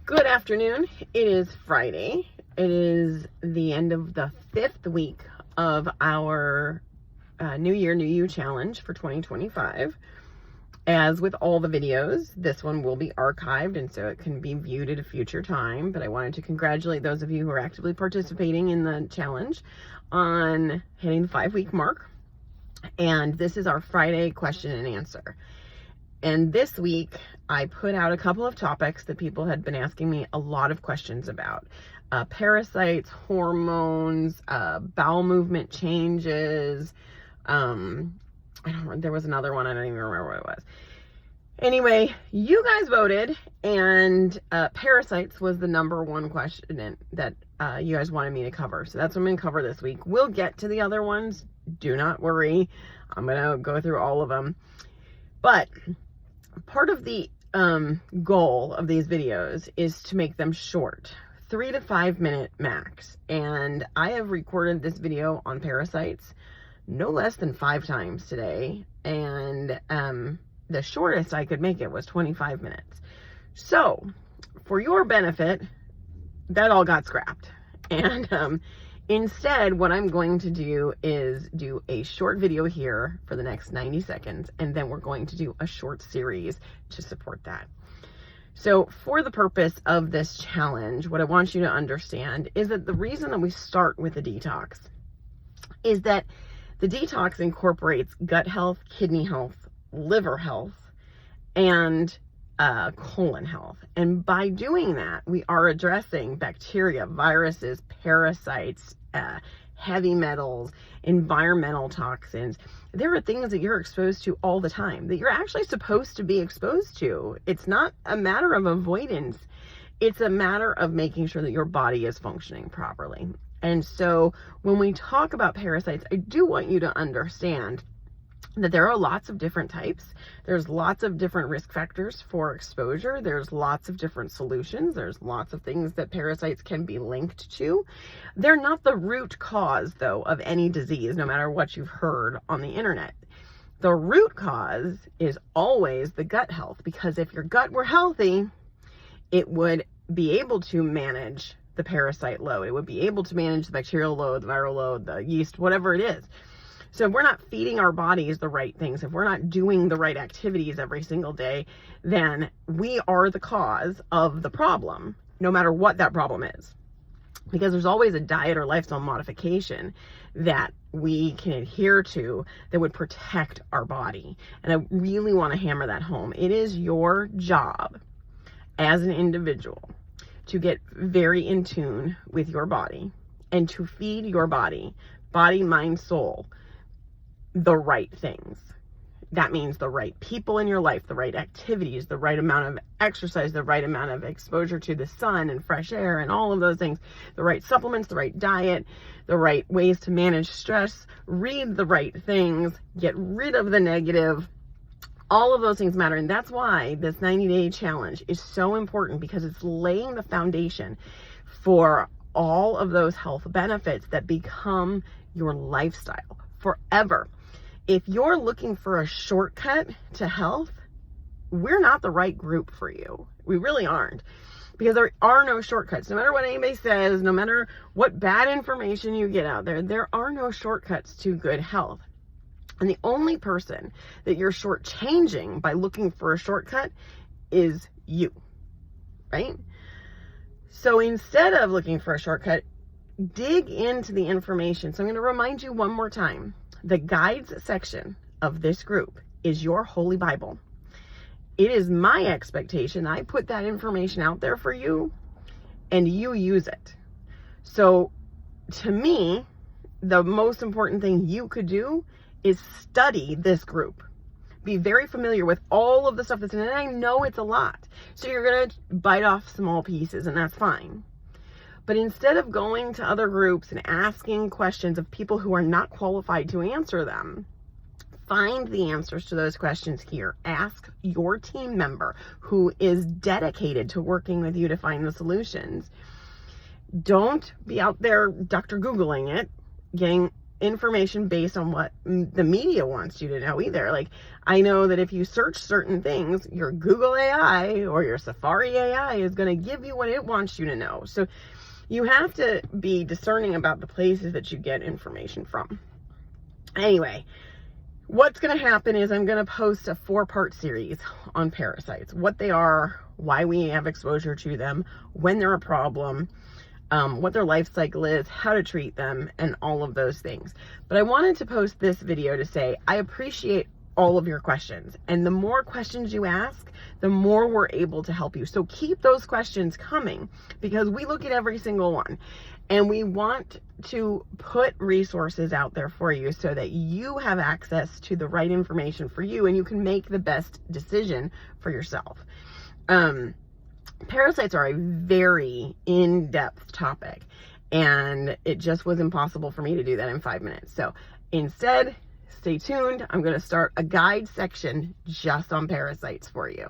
Good afternoon. It is Friday. It is the end of the 5th week of our New Year, New You challenge for 2025. As with all the videos, this one will be archived and so it can be viewed at a future time. But I wanted to congratulate those of you who are actively participating in the challenge on hitting the 5-week mark. And this is our Friday question and answer. And this week, I put out a couple of topics that people had been asking me a lot of questions about. Parasites, hormones, bowel movement changes. There was another one, I don't even remember what it was. Anyway, you guys voted, and parasites was the number one question that you guys wanted me to cover. So that's what I'm going to cover this week. We'll get to the other ones. Do not worry. I'm going to go through all of them. But part of the goal of these videos is to make them short, 3 to 5 minute max. And I have recorded this video on parasites no less than 5 times today. And the shortest I could make it was 25 minutes. So for your benefit, that all got scrapped. And instead, what I'm going to do is do a short video here for the next 90 seconds, and then we're going to do a short series to support that. So for the purpose of this challenge, what I want you to understand is that the reason that we start with the detox is that the detox incorporates gut health, kidney health, liver health, and colon health. And by doing that, we are addressing bacteria, viruses, parasites, heavy metals, environmental toxins. There are things that you're exposed to all the time that you're actually supposed to be exposed to. It's not a matter of avoidance. It's a matter of making sure that your body is functioning properly. And so when we talk about parasites, I do want you to understand that there are lots of different types. There's lots of different risk factors for exposure. There's lots of different solutions. There's lots of things that parasites can be linked to. They're not the root cause, though, of any disease, no matter what you've heard on the internet. The root cause is always the gut health, because if your gut were healthy, it would be able to manage the parasite load. It would be able to manage the bacterial load, the viral load, the yeast, whatever it is. So if we're not feeding our bodies the right things, if we're not doing the right activities every single day, then we are the cause of the problem, no matter what that problem is. Because there's always a diet or lifestyle modification that we can adhere to that would protect our body. And I really want to hammer that home. It is your job as an individual to get very in tune with your body and to feed your body, mind, soul, the right things. That means the right people in your life, the right activities, the right amount of exercise, the right amount of exposure to the sun and fresh air and all of those things, the right supplements, the right diet, the right ways to manage stress, read the right things, get rid of the negative. All of those things matter. And that's why this 90-day challenge is so important, because it's laying the foundation for all of those health benefits that become your lifestyle forever. If you're looking for a shortcut to health, we're not the right group for you. We really aren't, because there are no shortcuts. No matter what anybody says, no matter what bad information you get out there, there are no shortcuts to good health. And the only person that you're shortchanging by looking for a shortcut is you, right? So instead of looking for a shortcut, dig into the information. So I'm going to remind you one more time. The guides section of this group is your holy Bible. It is my expectation I put that information out there for you and you use it. So to me, the most important thing you could do is study this group. Be very familiar with all of the stuff that's in it. And I know it's a lot. So you're going to bite off small pieces, and that's fine. But instead of going to other groups and asking questions of people who are not qualified to answer them, find the answers to those questions here. Ask your team member who is dedicated to working with you to find the solutions. Don't be out there Dr. Googling it, getting information based on what the media wants you to know either. Like, I know that if you search certain things, your Google AI or your Safari AI is going to give you what it wants you to know. So you have to be discerning about the places that you get information from. Anyway, what's going to happen is I'm going to post a 4-part series on parasites, what they are, why we have exposure to them, when they're a problem, what their life cycle is, how to treat them, and all of those things. But I wanted to post this video to say I appreciate all of your questions, and the more questions you ask, the more we're able to help you. So keep those questions coming, because we look at every single one, and we want to put resources out there for you so that you have access to the right information for you and you can make the best decision for yourself. Parasites are a very in-depth topic, and it just was impossible for me to do that in 5 minutes. So instead, stay tuned. I'm going to start a guide section just on parasites for you.